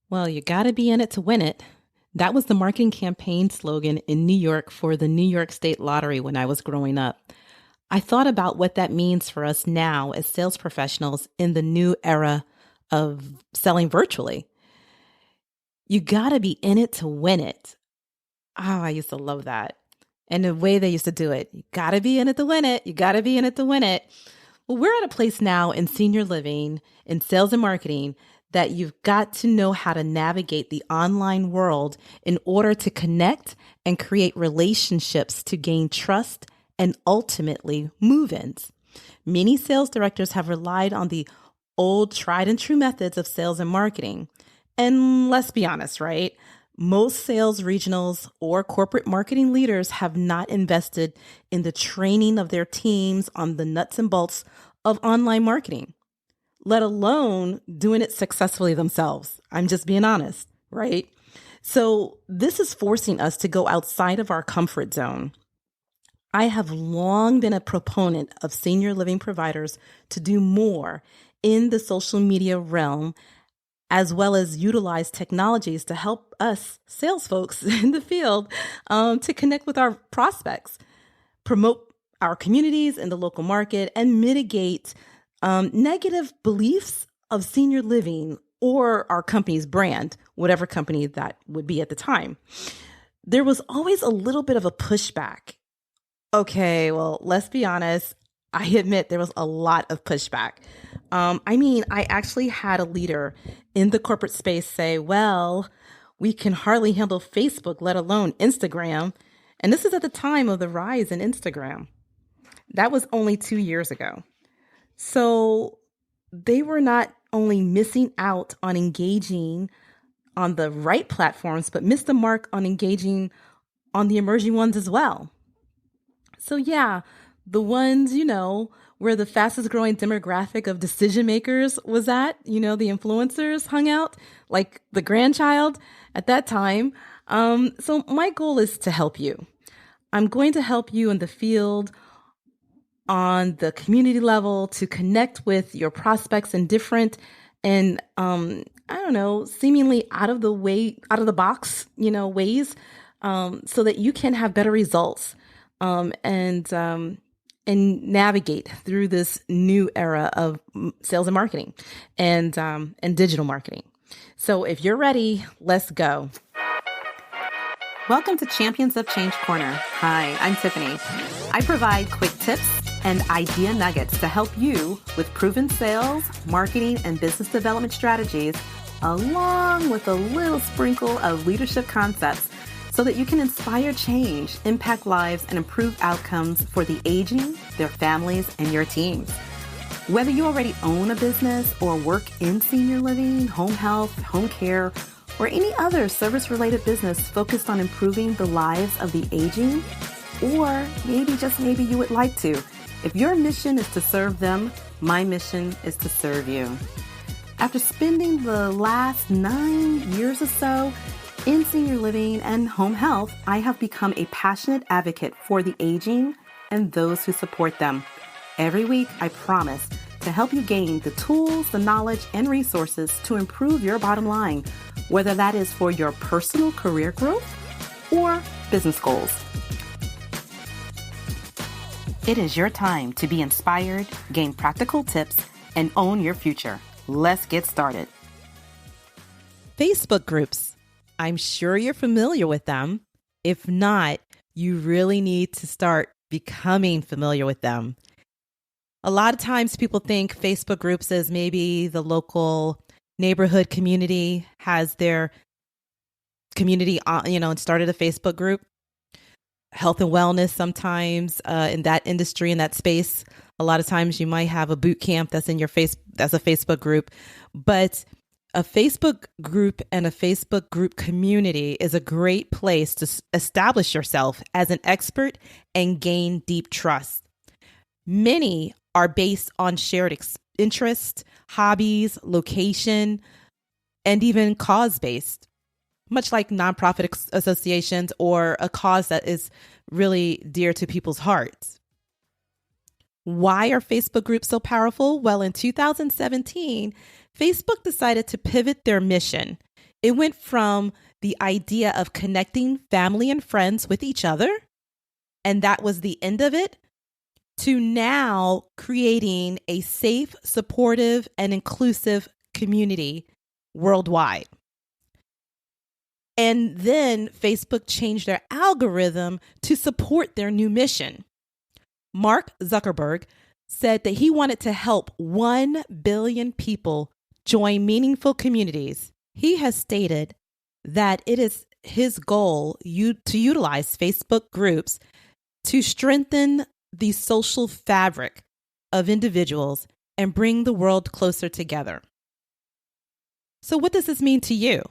Well, you got to be in it to win it. That was the marketing campaign slogan in New York for the New York State Lottery when I was growing up. I thought about what that means for us now as sales professionals in the new era of selling virtually. You got to be in it to win it. Oh, I used to love that. And the way they used to do it, you got to be in it to win it. You got to be in it to win it. Well, we're at a place now in senior living, in sales and marketing, that you've got to know how to navigate the online world in order to connect and create relationships to gain trust and ultimately move ins. Many sales directors have relied on the old tried and true methods of sales and marketing. And let's be honest, right? Most sales regionals or corporate marketing leaders have not invested in the training of their teams on the nuts and bolts of online marketing, let alone doing it successfully themselves. I'm just being honest, right? So this is forcing us to go outside of our comfort zone. I have long been a proponent of senior living providers to do more in the social media realm, as well as utilize technologies to help us sales folks in the field to connect with our prospects, promote our communities in the local market, and mitigate negative beliefs of senior living or our company's brand, whatever company that would be at the time. There was always a little bit of a pushback. Okay, well, let's be honest. I admit there was a lot of pushback. I actually had a leader in the corporate space say, well, we can hardly handle Facebook, let alone Instagram. And this is at the time of the rise in Instagram. That was only 2 years ago. So they were not only missing out on engaging on the right platforms, but missed the mark on engaging on the emerging ones as well. So yeah, the ones, where the fastest growing demographic of decision makers was at, the influencers hung out, like the grandchild at that time. So my goal is to help you. I'm going to help you in the field on the community level to connect with your prospects in different and, seemingly out of the box, ways, so that you can have better results. And navigate through this new era of sales and marketing and digital marketing. So if you're ready, let's go. Welcome to Champions of Change Corner. Hi, I'm Tiffany. I provide quick tips and idea nuggets to help you with proven sales, marketing, and business development strategies, along with a little sprinkle of leadership concepts so that you can inspire change, impact lives, and improve outcomes for the aging, their families, and your teams. Whether you already own a business or work in senior living, home health, home care, or any other service-related business focused on improving the lives of the aging, or maybe you would like to. If your mission is to serve them, my mission is to serve you. After spending the last 9 years or so in senior living and home health, I have become a passionate advocate for the aging and those who support them. Every week, I promise to help you gain the tools, the knowledge, and resources to improve your bottom line, whether that is for your personal career growth or business goals. It is your time to be inspired, gain practical tips, and own your future. Let's get started. Facebook groups. I'm sure you're familiar with them. If not, you really need to start becoming familiar with them. A lot of times people think Facebook groups as maybe the local neighborhood community has their community, and started a Facebook group. Health and wellness sometimes in that industry, in that space. A lot of times you might have a boot camp that's in that's a Facebook group. But a Facebook group and a Facebook group community is a great place to establish yourself as an expert and gain deep trust. Many are based on shared interests, hobbies, location, and even cause-based, much like nonprofit associations or a cause that is really dear to people's hearts. Why are Facebook groups so powerful? Well, in 2017, Facebook decided to pivot their mission. It went from the idea of connecting family and friends with each other, and that was the end of it, to now creating a safe, supportive, and inclusive community worldwide. And then Facebook changed their algorithm to support their new mission. Mark Zuckerberg said that he wanted to help 1 billion people join meaningful communities. He has stated that it is his goal to utilize Facebook groups to strengthen the social fabric of individuals and bring the world closer together. So what does this mean to you?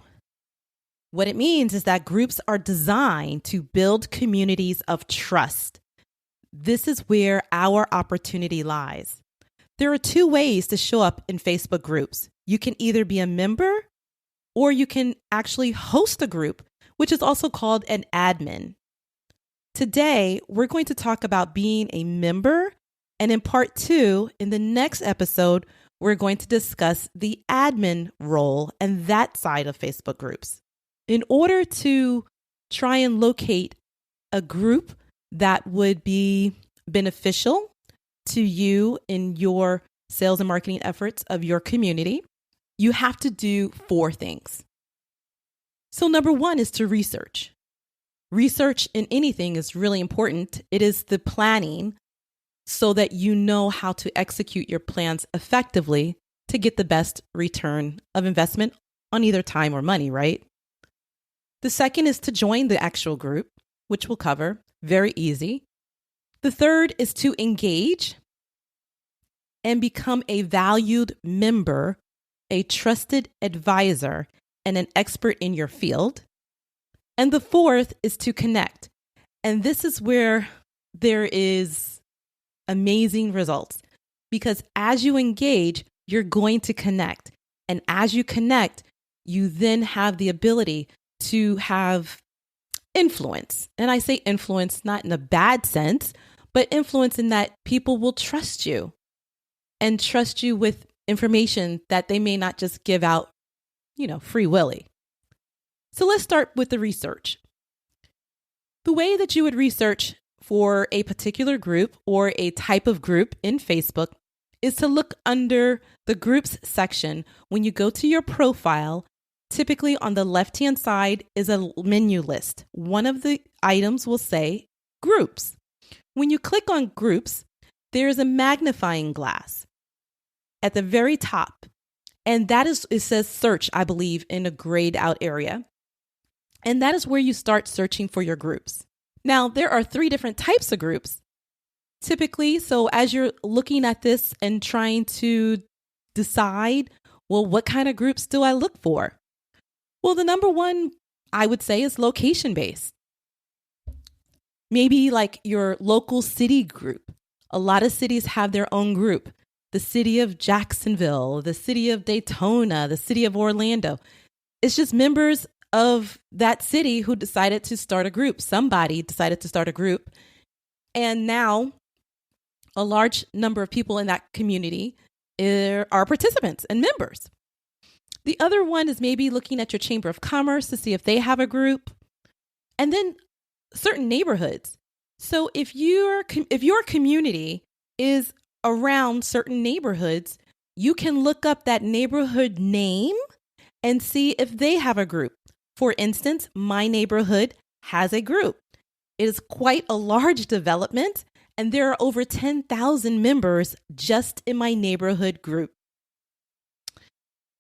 What it means is that groups are designed to build communities of trust. This is where our opportunity lies. There are 2 ways to show up in Facebook groups. You can either be a member or you can actually host a group, which is also called an admin. Today, we're going to talk about being a member, and in part 2, in the next episode, we're going to discuss the admin role and that side of Facebook groups. In order to try and locate a group that would be beneficial to you in your sales and marketing efforts of your community, you have to do 4 things. So number 1 is to research. Research in anything is really important. It is the planning so that you know how to execute your plans effectively to get the best return of investment on either time or money, right? The second is to join the actual group, which we'll cover. Very easy. The third is to engage and become a valued member, a trusted advisor, and an expert in your field. And the fourth is to connect. And this is where there is amazing results, because as you engage, you're going to connect. And as you connect, you then have the ability to have influence. And I say influence not in a bad sense, but influence in that people will trust you and trust you with information that they may not just give out, free willy. So let's start with the research. The way that you would research for a particular group or a type of group in Facebook is to look under the groups section. When you go to your profile, typically on the left-hand side is a menu list. One of the items will say groups. When you click on groups, there is a magnifying glass at the very top. And it says search, I believe, in a grayed out area. And that is where you start searching for your groups. Now, there are 3 different types of groups. Typically, so as you're looking at this and trying to decide, well, what kind of groups do I look for? Well, the number one I would say is location-based. Maybe like your local city group. A lot of cities have their own group. The city of Jacksonville, the city of Daytona, the city of Orlando. It's just members of that city who decided to start a group. Somebody decided to start a group. And now a large number of people in that community are participants and members. The other one is maybe looking at your Chamber of Commerce to see if they have a group. And then certain neighborhoods. So if your community is around certain neighborhoods, you can look up that neighborhood name and see if they have a group. For instance, my neighborhood has a group. It is quite a large development, and there are over 10,000 members just in my neighborhood group.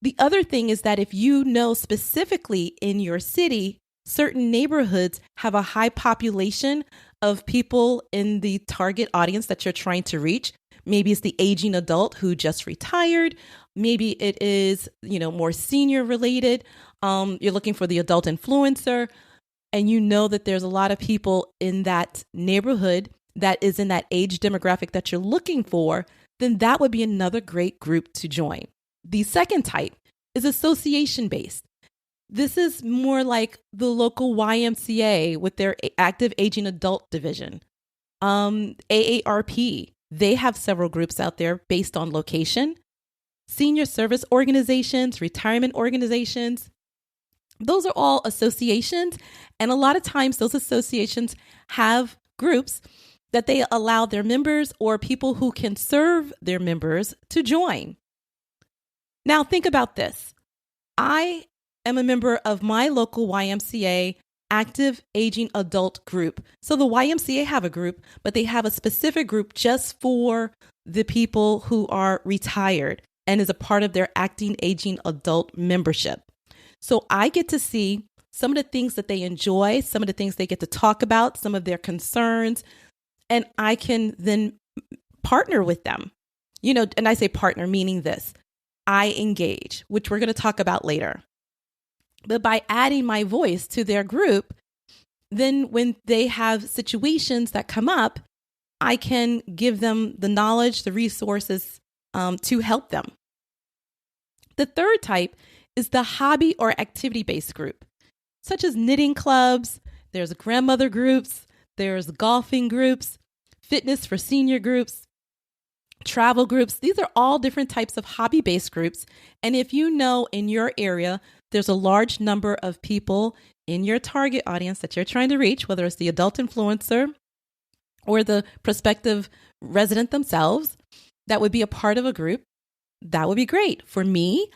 The other thing is that if you know specifically in your city, certain neighborhoods have a high population of people in the target audience that you're trying to reach. Maybe it's the aging adult who just retired. Maybe it is, more senior related. You're looking for the adult influencer, and you know that there's a lot of people in that neighborhood that is in that age demographic that you're looking for, then that would be another great group to join. The second type is association-based. This is more like the local YMCA with their active aging adult division. AARP, they have several groups out there based on location. Senior service organizations, retirement organizations. Those are all associations. And a lot of times those associations have groups that they allow their members or people who can serve their members to join. Now, think about this. I am a member of my local YMCA active aging adult group. So the YMCA have a group, but they have a specific group just for the people who are retired and is a part of their acting aging adult membership. So I get to see some of the things that they enjoy, some of the things they get to talk about, some of their concerns, and I can then partner with them. And I say partner, meaning this. I engage, which we're going to talk about later. But by adding my voice to their group, then when they have situations that come up, I can give them the knowledge, the resources to help them. The third type is the hobby or activity-based group, such as knitting clubs, there's grandmother groups, there's golfing groups, fitness for senior groups, travel groups. These are all different types of hobby-based groups. And if you know in your area, there's a large number of people in your target audience that you're trying to reach, whether it's the adult influencer or the prospective resident themselves, that would be a part of a group, that would be great. For me,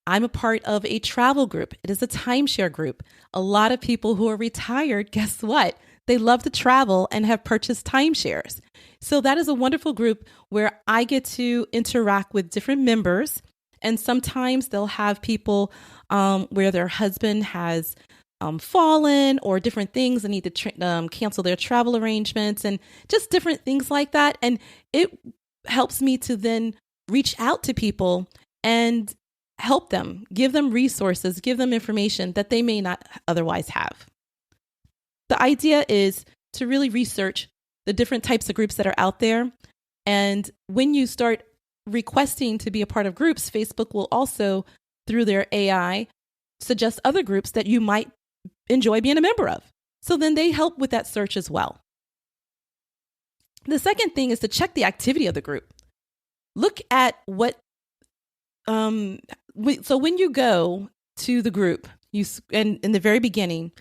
I'm a part of a travel group. It is a timeshare group. A lot of people who are retired, guess what? They love to travel and have purchased timeshares. So that is a wonderful group where I get to interact with different members. And sometimes they'll have people where their husband has fallen or different things and need to cancel their travel arrangements and just different things like that. And it helps me to then reach out to people and help them, give them resources, give them information that they may not otherwise have. The idea is to really research the different types of groups that are out there. And when you start requesting to be a part of groups, Facebook will also, through their AI, suggest other groups that you might enjoy being a member of. So then they help with that search as well. The second thing is to check the activity of the group. Look at what, so when you go to the group, and in the very beginning,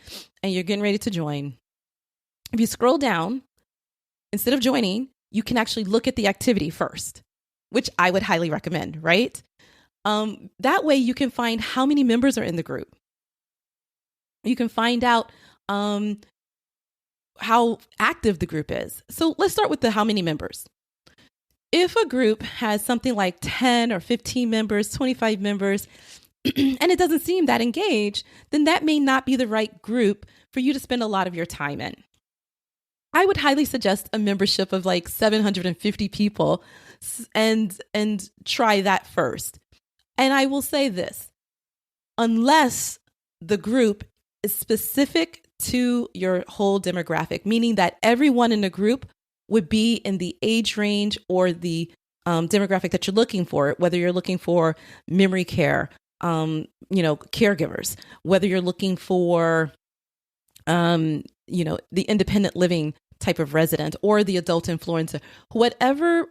and you're getting ready to join, if you scroll down, instead of joining, you can actually look at the activity first, which I would highly recommend, right? That way you can find how many members are in the group. You can find out how active the group is. So let's start with the how many members. If a group has something like 10 or 15 members, 25 members, and it doesn't seem that engaged, then that may not be the right group for you to spend a lot of your time in. I would highly suggest a membership of like 750 people and try that first. And I will say this, unless the group is specific to your whole demographic, meaning that everyone in the group would be in the age range or the demographic that you're looking for, whether you're looking for memory care, caregivers, whether you're looking for, the independent living type of resident or the adult influencer, whatever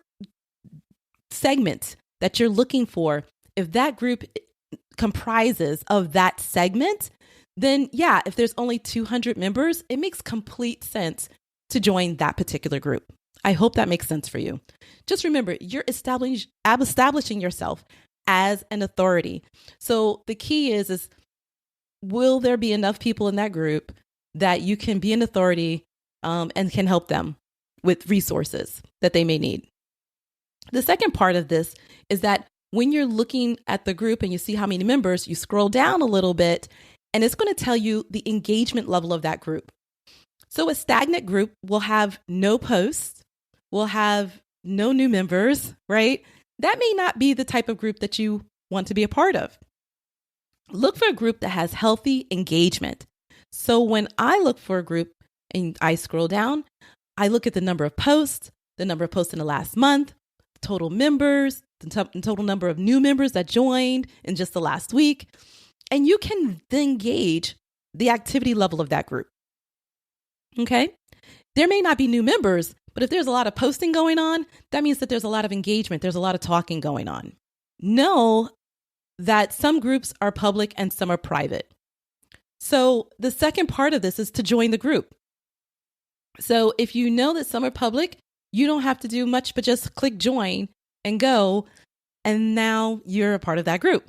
segment that you're looking for, if that group comprises of that segment, then yeah, if there's only 200 members, it makes complete sense to join that particular group. I hope that makes sense for you. Just remember, you're establishing yourself as an authority. So the key is will there be enough people in that group that you can be an authority and can help them with resources that they may need? The second part of this is that when you're looking at the group and you see how many members, you scroll down a little bit and it's going to tell you the engagement level of that group. So a stagnant group will have no posts, will have no new members, right? That may not be the type of group that you want to be a part of. Look for a group that has healthy engagement. So when I look for a group and I scroll down, I look at the number of posts in the last month, total members, the total number of new members that joined in just the last week. And you can then gauge the activity level of that group. Okay. There may not be new members, but if there's a lot of posting going on, that means that there's a lot of engagement. There's a lot of talking going on. Know that some groups are public and some are private. So the second part of this is to join the group. So if you know that some are public, you don't have to do much but just click join and go. And now you're a part of that group.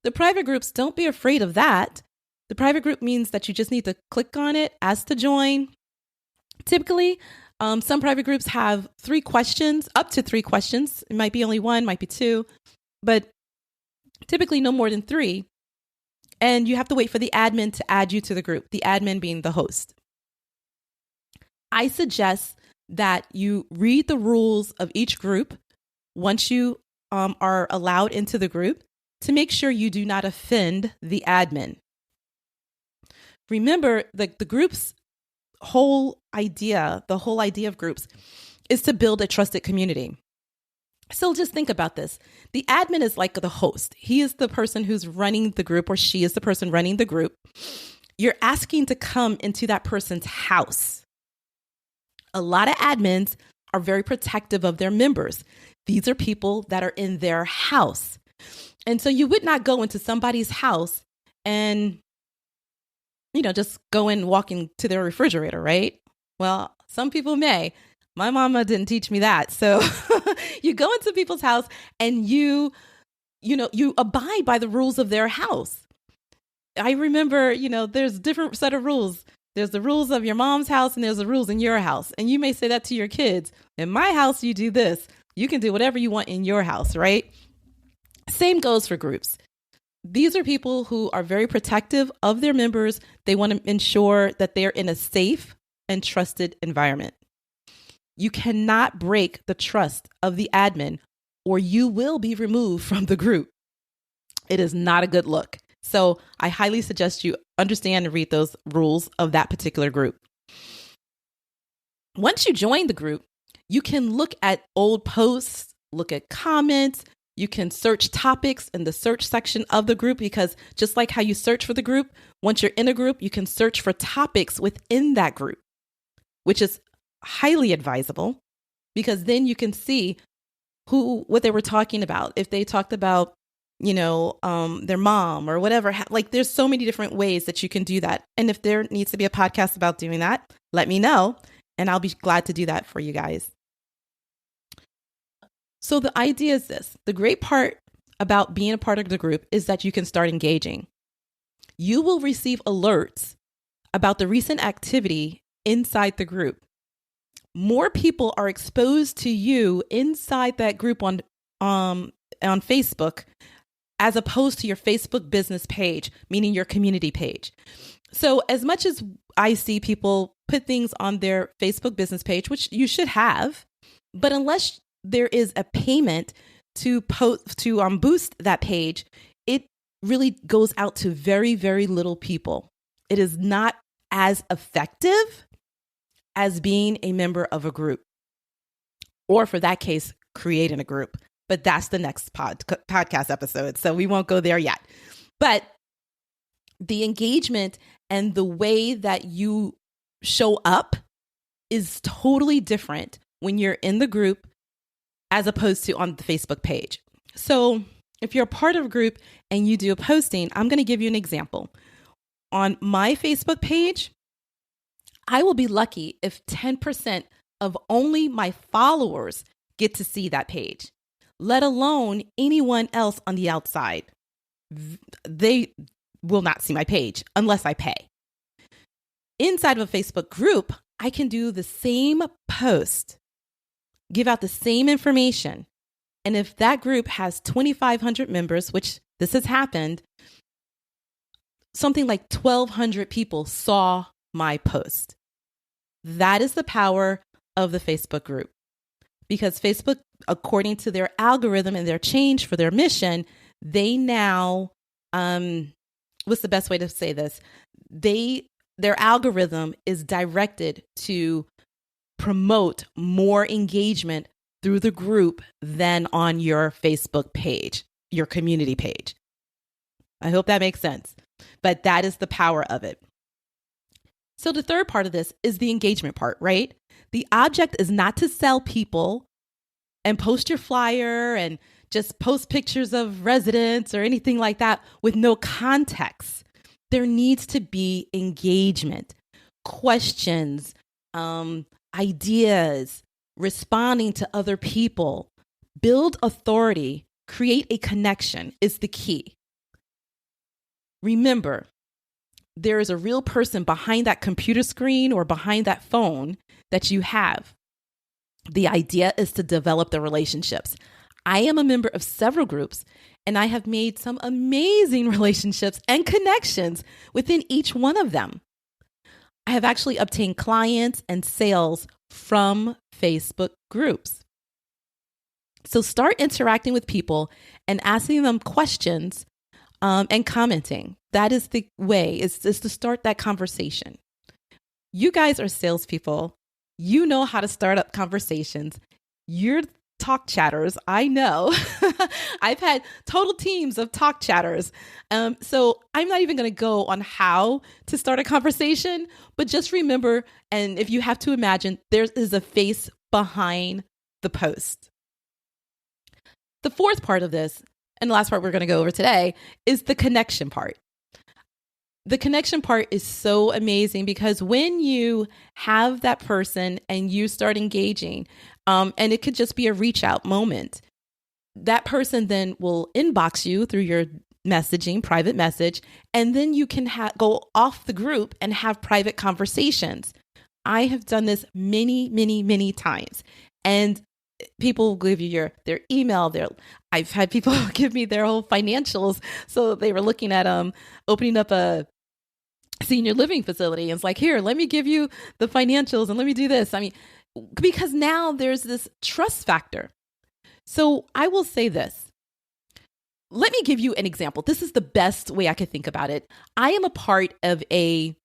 The private groups, don't be afraid of that. The private group means that you just need to click on it, ask to join. Typically, some private groups have 3 questions, up to 3 questions. It might be only 1, might be 2, but typically no more than 3. And you have to wait for the admin to add you to the group, the admin being the host. I suggest that you read the rules of each group once you are allowed into the group to make sure you do not offend the admin. Remember, the group's whole idea of groups is to build a trusted community. So just think about this. The admin is like the host. He is the person who's running the group, or she is the person running the group. You're asking to come into that person's house. A lot of admins are very protective of their members. These are people that are in their house. And so you would not go into somebody's house and, just go and walk into their refrigerator, right? Well, some people may. My mama didn't teach me that. So you go into people's house and you abide by the rules of their house. I remember, there's different set of rules. There's the rules of your mom's house and there's the rules in your house. And you may say that to your kids. In my house, you do this. You can do whatever you want in your house, right? Same goes for groups. These are people who are very protective of their members. They want to ensure that they're in a safe and trusted environment. You cannot break the trust of the admin or you will be removed from the group. It is not a good look. So I highly suggest you understand and read those rules of that particular group. Once you join the group, you can look at old posts, look at comments. You can search topics in the search section of the group, because just like how you search for the group, once you're in a group, you can search for topics within that group, which is highly advisable, because then you can see what they were talking about. If they talked about, their mom or whatever, there's so many different ways that you can do that. And if there needs to be a podcast about doing that, let me know and I'll be glad to do that for you guys. So the idea is this. The great part about being a part of the group is that you can start engaging. You will receive alerts about the recent activity inside the group. More people are exposed to you inside that group on Facebook as opposed to your Facebook business page, meaning your community page. So as much as I see people put things on their Facebook business page, which you should have, but unless there is a payment to boost that page, it really goes out to very, very little people. It is not as effective as being a member of a group, or for that case, creating a group. But that's the next podcast episode, so we won't go there yet. But the engagement and the way that you show up is totally different when you're in the group as opposed to on the Facebook page. So if you're a part of a group and you do a posting, I'm going to give you an example. On my Facebook page, I will be lucky if 10% of only my followers get to see that page, let alone anyone else on the outside. They will not see my page unless I pay. Inside of a Facebook group, I can do the same post, give out the same information. And if that group has 2,500 members, which this has happened, something like 1,200 people saw my post. That is the power of the Facebook group. Because Facebook, according to their algorithm and their change for their mission, they now, what's the best way to say this? Their algorithm is directed to promote more engagement through the group than on your Facebook page, your community page. I hope that makes sense. But that is the power of it. So the third part of this is the engagement part, right? The object is not to sell people and post your flyer and just post pictures of residents or anything like that with no context. There needs to be engagement, questions, ideas, responding to other people. Build authority, create a connection is the key. Remember, there is a real person behind that computer screen or behind that phone that you have. The idea is to develop the relationships. I am a member of several groups, and I have made some amazing relationships and connections within each one of them. I have actually obtained clients and sales from Facebook groups. So start interacting with people and asking them questions and commenting. That is the way, is to start that conversation. You guys are salespeople. You know how to start up conversations. You're talk chatters. I know. I've had total teams of talk chatters. So I'm not even going to go on how to start a conversation, but just remember, and if you have to imagine, there is a face behind the post. The fourth part of this, and the last part we're going to go over today, is the connection part. The connection part is so amazing because when you have that person and you start engaging, and it could just be a reach out moment, that person then will inbox you through your messaging, private message, and then you can go off the group and have private conversations. I have done this many, many, many times. And people will give you their email. I've had people give me their whole financials. So they were looking at opening up a senior living facility. And it's like, here, let me give you the financials and let me do this. I mean, because now there's this trust factor. So I will say this. Let me give you an example. This is the best way I could think about it. I am a part of a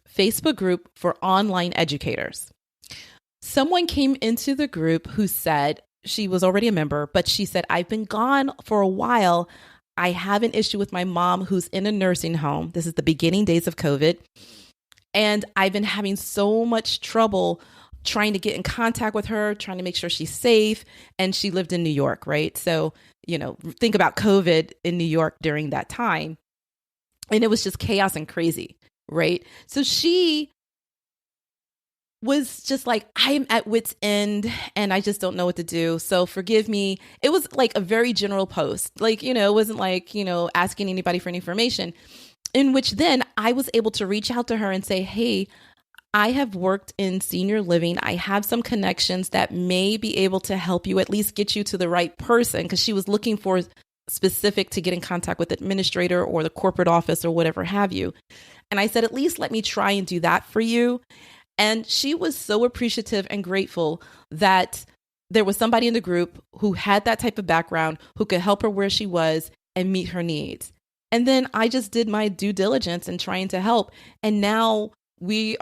Facebook group for online educators. Someone came into the group who said, she was already a member, but she said, I've been gone for a while. I have an issue with my mom who's in a nursing home. This is the beginning days of COVID. And I've been having so much trouble trying to get in contact with her, trying to make sure she's safe. And she lived in New York, right? So, think about COVID in New York during that time. And it was just chaos and crazy, right? So she was just like, I'm at wit's end and I just don't know what to do. So forgive me. It was like a very general post. Like, it wasn't like, asking anybody for any information, in which then I was able to reach out to her and say, hey, I have worked in senior living. I have some connections that may be able to help you, at least get you to the right person. Because she was looking for specific to get in contact with the administrator or the corporate office or whatever have you. And I said, at least let me try and do that for you. And she was so appreciative and grateful that there was somebody in the group who had that type of background, who could help her where she was and meet her needs. And then I just did my due diligence in trying to help. And now we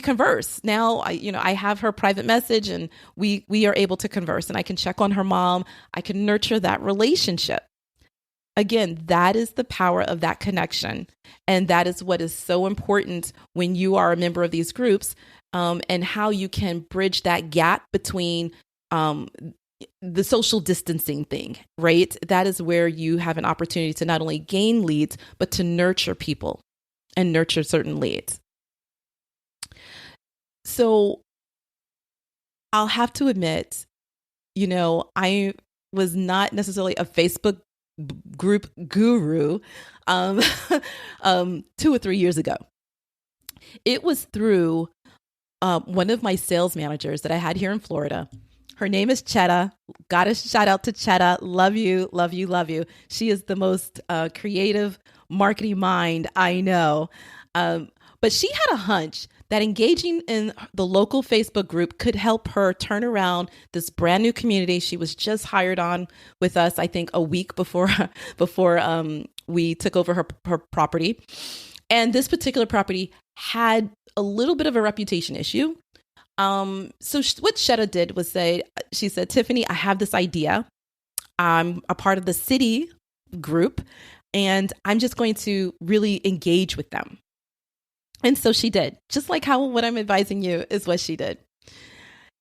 converse. Now I have her private message and we are able to converse, and I can check on her mom. I can nurture that relationship. Again, that is the power of that connection. And that is what is so important when you are a member of these groups, and how you can bridge that gap between the social distancing thing, right? That is where you have an opportunity to not only gain leads, but to nurture people and nurture certain leads. So I'll have to admit, I was not necessarily a Facebook group guru 2 or 3 years ago. It was through one of my sales managers that I had here in Florida. Her name is Chetta. Got a shout out to Chetta. Love you, love you, love you. She is the most creative marketing mind I know. But she had a hunch that engaging in the local Facebook group could help her turn around this brand new community. She was just hired on with us, I think, a week before we took over her property. And this particular property had a little bit of a reputation issue. So what Shetta did was she said, Tiffany, I have this idea. I'm a part of the city group, and I'm just going to really engage with them. And so she did, just like what I'm advising you is what she did.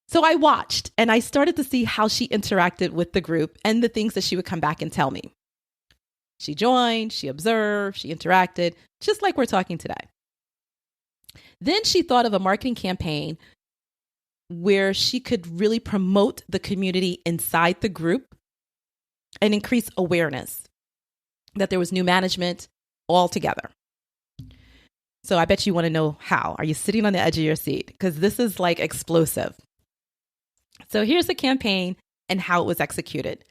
So I watched and I started to see how she interacted with the group and the things that she would come back and tell me. She joined, she observed, she interacted, just like we're talking today. Then she thought of a marketing campaign where she could really promote the community inside the group and increase awareness that there was new management all together. So I bet you want to know how. Are you sitting on the edge of your seat? Because this is like explosive. So here's the campaign and how it was executed.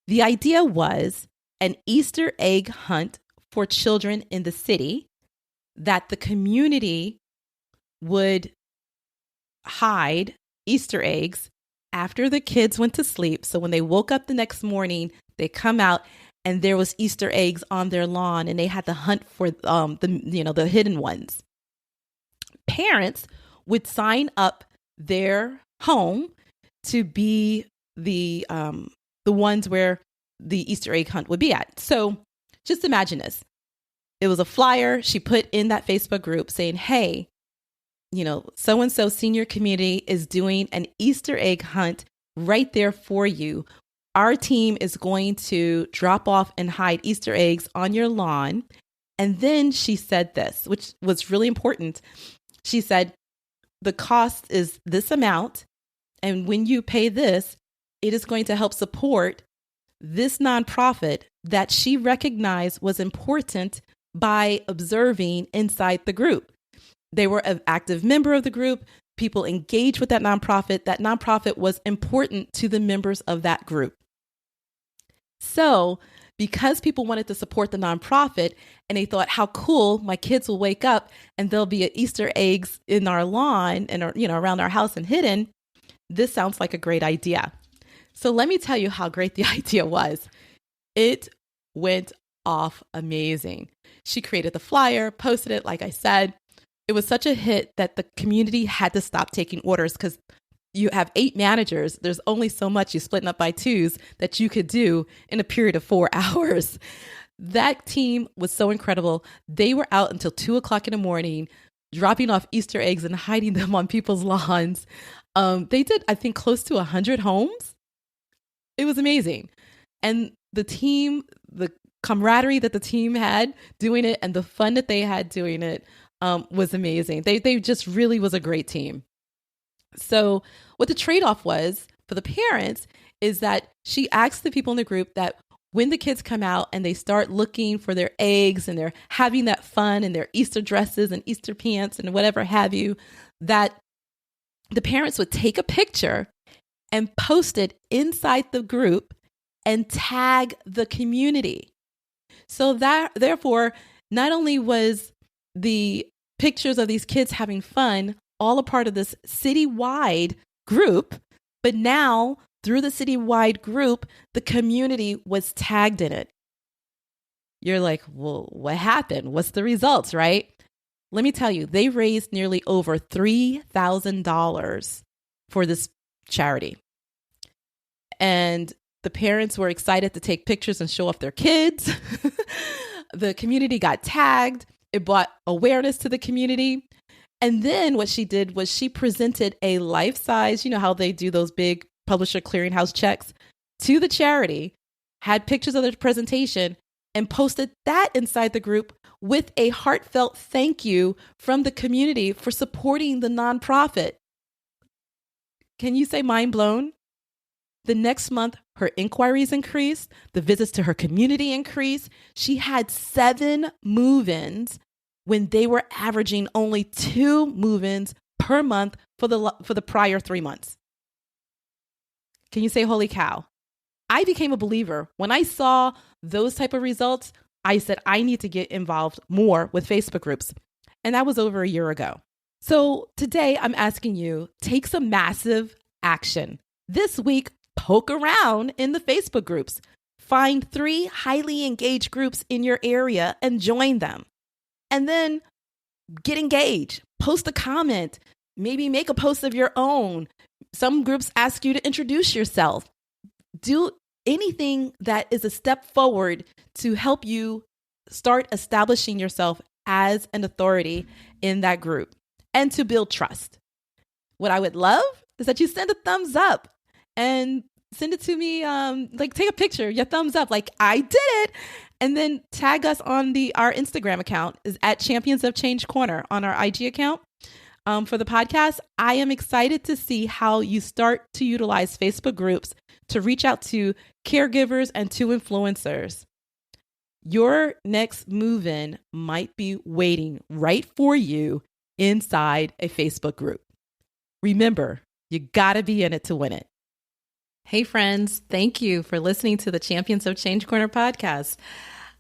The idea was an Easter egg hunt for children in the city that the community would hide Easter eggs after the kids went to sleep. So when they woke up the next morning, they come out and there was Easter eggs on their lawn, and they had to hunt for the hidden ones. Parents would sign up their home to be the ones where the Easter egg hunt would be at. So just imagine this. It was a flyer she put in that Facebook group saying, hey, so-and-so senior community is doing an Easter egg hunt right there for you. Our team is going to drop off and hide Easter eggs on your lawn. And then she said this, which was really important. She said, the cost is this amount. And when you pay this, it is going to help support this nonprofit that she recognized was important by observing inside the group. They were an active member of the group. People engaged with that nonprofit. That nonprofit was important to the members of that group. So because people wanted to support the nonprofit and they thought, how cool, my kids will wake up and there'll be Easter eggs in our lawn and around our house and hidden, this sounds like a great idea. So let me tell you how great the idea was. It went off amazing. She created the flyer, posted it, like I said. It was such a hit that the community had to stop taking orders because you have 8 managers. There's only so much, you splitting up by 2s, that you could do in a period of 4 hours. That team was so incredible. They were out until 2:00 in the morning, dropping off Easter eggs and hiding them on people's lawns. They did, I think, close to 100 homes. It was amazing. And the team, the camaraderie that the team had doing it and the fun that they had doing it was amazing. They just really was a great team. So what the trade-off was for the parents is that she asked the people in the group that when the kids come out and they start looking for their eggs and they're having that fun in their Easter dresses and Easter pants and whatever have you, that the parents would take a picture and post it inside the group and tag the community. So that, therefore, not only was the pictures of these kids having fun all a part of this citywide group, but now through the citywide group, the community was tagged in it. You're like, well, what happened? What's the results, right? Let me tell you, they raised nearly over $3,000 for this charity. And the parents were excited to take pictures and show off their kids. The community got tagged. It brought awareness to the community. And then what she did was she presented a life-size, you know how they do those big publisher clearinghouse checks, to the charity, had pictures of the presentation, and posted that inside the group with a heartfelt thank you from the community for supporting the nonprofit. Can you say mind blown? The next month, her inquiries increased, the visits to her community increased. She had 7 move-ins when they were averaging only 2 move-ins per month for the prior 3 months. Can you say, holy cow? I became a believer. When I saw those type of results, I said, I need to get involved more with Facebook groups. And that was over a year ago. So today I'm asking you, take some massive action. This week, poke around in the Facebook groups. Find 3 highly engaged groups in your area and join them. And then get engaged. Post a comment. Maybe make a post of your own. Some groups ask you to introduce yourself. Do anything that is a step forward to help you start establishing yourself as an authority in that group and to build trust. What I would love is that you send a thumbs up and send it to me, like take a picture, your thumbs up, like I did it. And then tag us on our Instagram account is at Champions of Change Corner on our IG account. For the podcast, I am excited to see how you start to utilize Facebook groups to reach out to caregivers and to influencers. Your next move-in might be waiting right for you inside a Facebook group. Remember, you gotta be in it to win it. Hey friends, thank you for listening to the Champions of Change Corner podcast.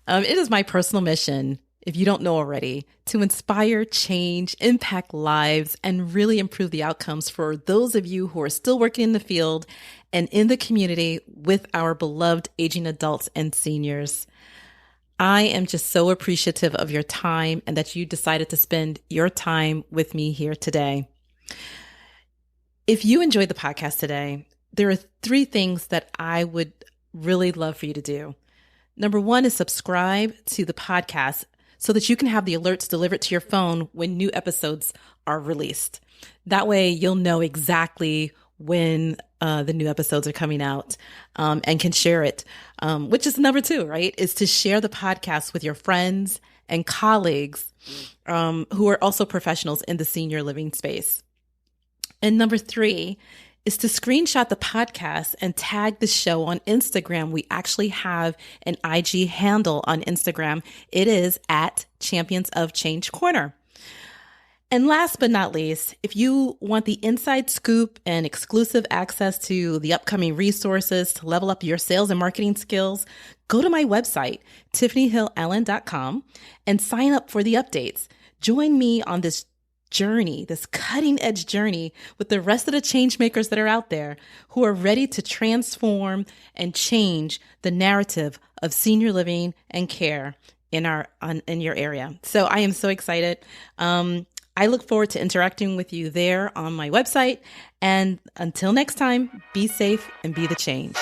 It is my personal mission, if you don't know already, to inspire change, impact lives, and really improve the outcomes for those of you who are still working in the field and in the community with our beloved aging adults and seniors. I am just so appreciative of your time and that you decided to spend your time with me here today. If you enjoyed the podcast today, there are 3 things that I would really love for you to do. Number 1 is subscribe to the podcast so that you can have the alerts delivered to your phone when new episodes are released. That way you'll know exactly when the new episodes are coming out and can share it, which is number 2, right? Is to share the podcast with your friends and colleagues who are also professionals in the senior living space. And number 3 is to screenshot the podcast and tag the show on Instagram. We actually have an IG handle on Instagram. It is at Champions of Change Corner. And last but not least, if you want the inside scoop and exclusive access to the upcoming resources to level up your sales and marketing skills, go to my website, tiffanyhillallen.com, and sign up for the updates. Join me on this journey, this cutting edge journey with the rest of the change makers that are out there who are ready to transform and change the narrative of senior living and care in your area. So I am so excited. I look forward to interacting with you there on my website. And until next time, be safe and be the change.